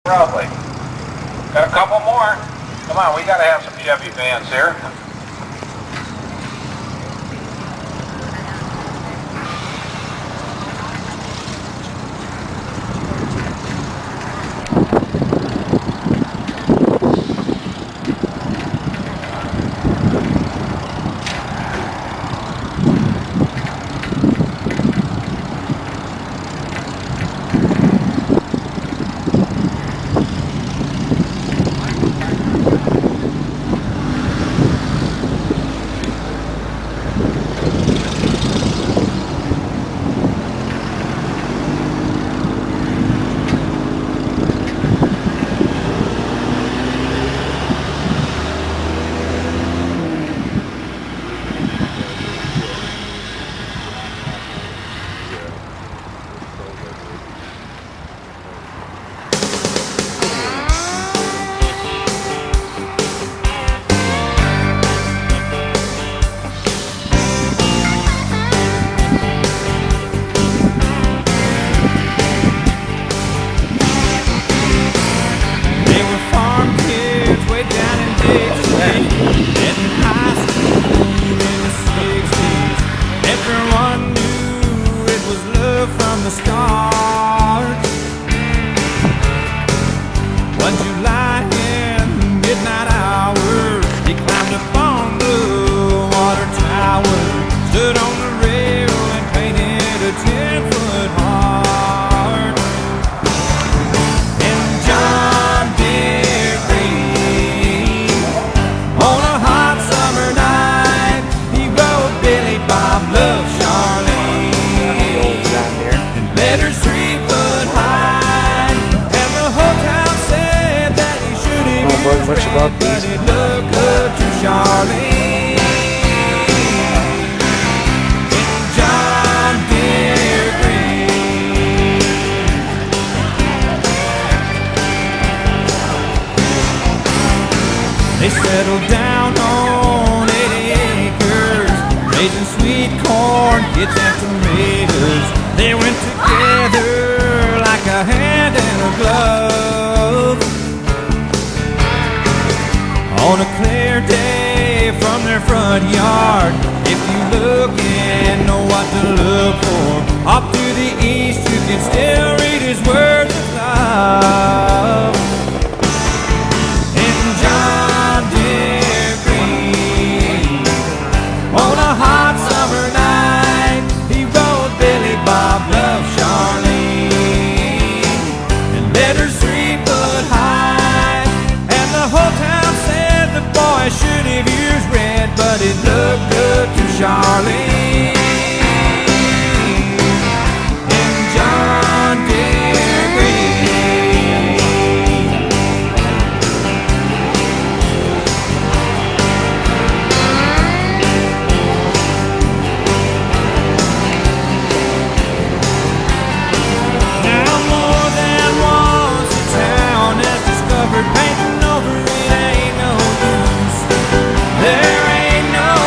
Probably. Got a couple more. Come on, we gotta have some Chevy fans here. From the start, one July in the midnight hour, he climbed up on the water tower, stood on the rail and painted a 10-foot heart. And John Deere Green, on a hot summer night, he wrote Billy Bob Love Charlene. Letters 3 foot high, and the whole town said that he shouldn't use red, but it looked good to Charlene. And John Deere Green. They settled down on 8 acres, raising sweet corn, kids and tomatoes. They went together like a hand and a glove. On a clear day from their front yard, if you look and know what to look for, off to the east you can still read his words of love. And John Deere Green, on a hot summer night, he wrote Billy Bob Love Charlene, and letters 3 foot high, and the whole town said the boy should have used red, but it looked good to Charlene. And John Deere Green. Now more than once the town has discovered painting over it ain't no use. There ain't no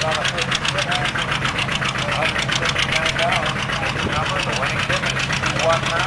$159. Number, the winning ticket is 19.